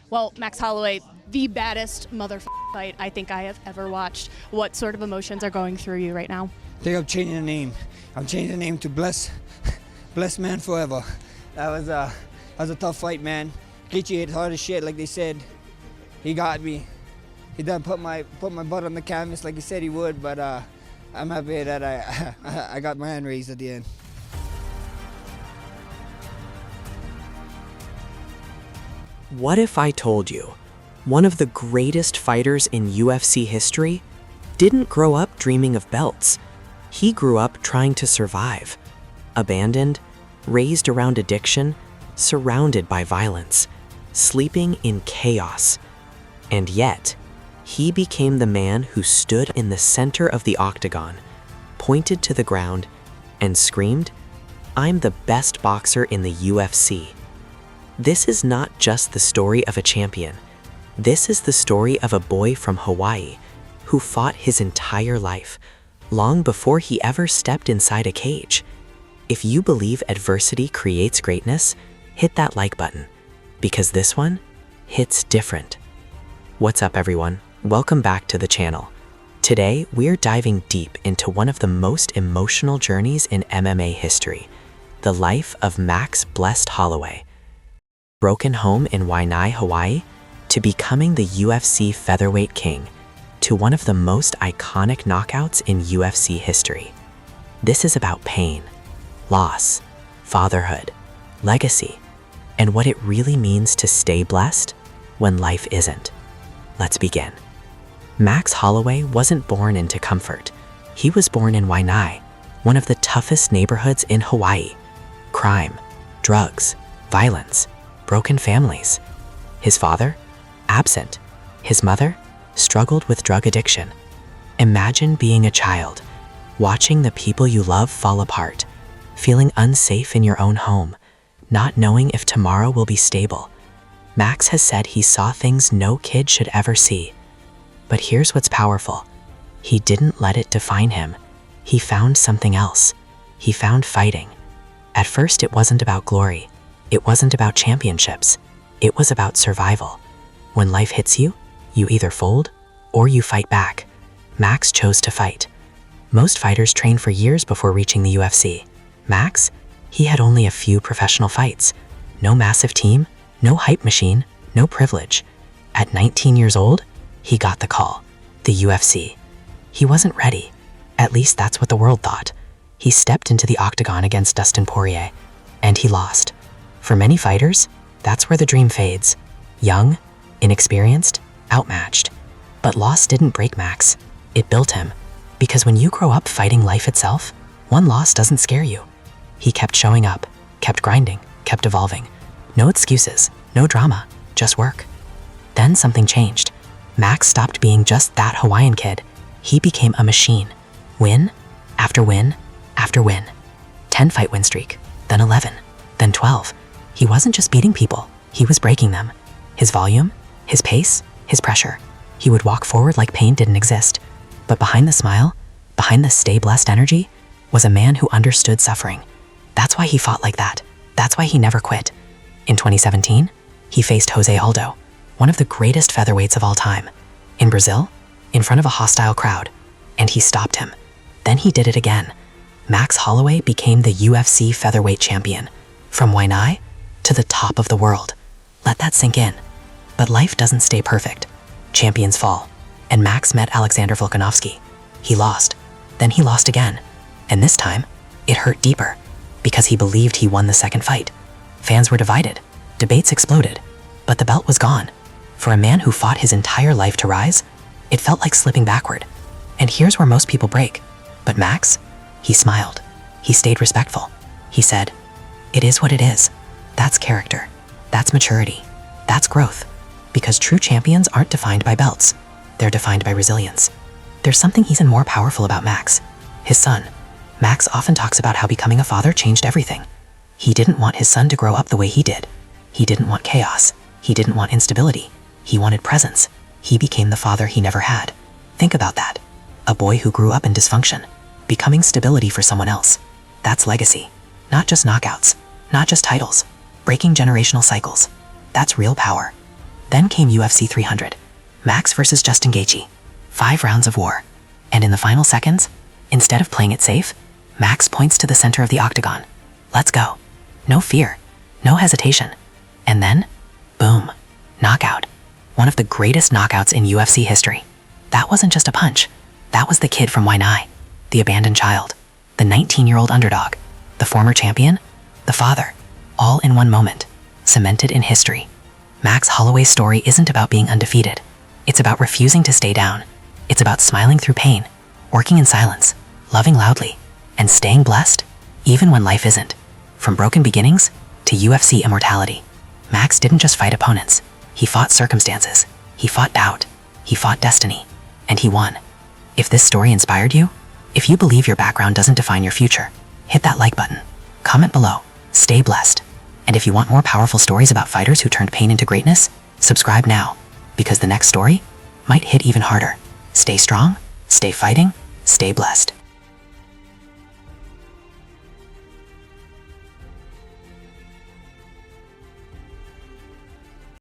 Well, Max Holloway, the baddest fight I think I have ever watched. What sort of emotions are going through you right now? I think I'm changing the name. I'm changing the name to Bless Man Forever. That was a tough fight, man. Richie hit hard as shit, like they said. He got me. He done put my butt on the canvas like he said he would, but I'm happy that I got my hand raised at the end. What if I told you one of the greatest fighters in UFC history didn't grow up dreaming of belts? He grew up trying to survive, abandoned, raised around addiction, surrounded by violence, sleeping in chaos. And yet, he became the man who stood in the center of the octagon, pointed to the ground, and screamed, "I'm the best boxer in the UFC." This is not just the story of a champion. This is the story of a boy from Hawaii who fought his entire life, long before he ever stepped inside a cage. If you believe adversity creates greatness, hit that like button, because this one hits different. What's up, everyone? Welcome back to the channel. Today, we're diving deep into one of the most emotional journeys in MMA history, the life of Max "Blessed" Holloway. Broken home in Waianae, Hawaii, to becoming the UFC featherweight king, to one of the most iconic knockouts in UFC history. This is about pain, loss, fatherhood, legacy, and what it really means to stay blessed when life isn't. Let's begin. Max Holloway wasn't born into comfort. He was born in Waianae, one of the toughest neighborhoods in Hawaii. Crime, drugs, violence, broken families. His father? Absent. His mother? Struggled with drug addiction. Imagine being a child, watching the people you love fall apart, feeling unsafe in your own home, not knowing if tomorrow will be stable. Max has said he saw things no kid should ever see. But here's what's powerful. He didn't let it define him. He found something else. He found fighting. At first, it wasn't about glory. It wasn't about championships. It was about survival. When life hits you, you either fold or you fight back. Max chose to fight. Most fighters train for years before reaching the UFC. Max, he had only a few professional fights. No massive team, no hype machine, no privilege. At 19 years old, he got the call, the UFC. He wasn't ready. At least that's what the world thought. He stepped into the octagon against Dustin Poirier, and he lost. For many fighters, that's where the dream fades. Young, inexperienced, outmatched. But loss didn't break Max. It built him. Because when you grow up fighting life itself, one loss doesn't scare you. He kept showing up, kept grinding, kept evolving. No excuses, no drama, just work. Then something changed. Max stopped being just that Hawaiian kid. He became a machine. Win after win after win. 10-fight win streak, then 11, then 12. He wasn't just beating people, he was breaking them. His volume, his pace, his pressure. He would walk forward like pain didn't exist. But behind the smile, behind the stay blessed energy, was a man who understood suffering. That's why he fought like that. That's why he never quit. In 2017, he faced Jose Aldo, one of the greatest featherweights of all time, in Brazil, in front of a hostile crowd, and he stopped him. Then he did it again. Max Holloway became the UFC featherweight champion, from Waianae to the top of the world. Let that sink in. But life doesn't stay perfect. Champions fall, and Max met Alexander Volkanovski. He lost, then he lost again, and this time, it hurt deeper, because he believed he won the second fight. Fans were divided, debates exploded, but the belt was gone. For a man who fought his entire life to rise, it felt like slipping backward. And here's where most people break. But Max, he smiled. He stayed respectful. He said, "It is what it is. That's character. That's maturity. That's growth." Because true champions aren't defined by belts. They're defined by resilience. There's something even more powerful about Max. His son. Max often talks about how becoming a father changed everything. He didn't want his son to grow up the way he did. He didn't want chaos. He didn't want instability. He wanted presence. He became the father he never had. Think about that. A boy who grew up in dysfunction, becoming stability for someone else. That's legacy. Not just knockouts, not just titles, breaking generational cycles. That's real power. Then came UFC 300, Max versus Justin Gaethje. 5 rounds of war. And in the final seconds, instead of playing it safe, Max points to the center of the octagon. Let's go. No fear, no hesitation. And then, boom, knockout. One of the greatest knockouts in UFC history. That wasn't just a punch. That was the kid from Waianae, the abandoned child, the 19-year-old underdog, the former champion, the father, all in one moment, cemented in history. Max Holloway's story isn't about being undefeated. It's about refusing to stay down. It's about smiling through pain, working in silence, loving loudly, and staying blessed, even when life isn't. From broken beginnings to UFC immortality, Max didn't just fight opponents. He fought circumstances. He fought doubt. He fought destiny. And he won. If this story inspired you, if you believe your background doesn't define your future, hit that like button. Comment below. Stay blessed. And if you want more powerful stories about fighters who turned pain into greatness, subscribe now, because the next story might hit even harder. Stay strong, stay fighting, stay blessed.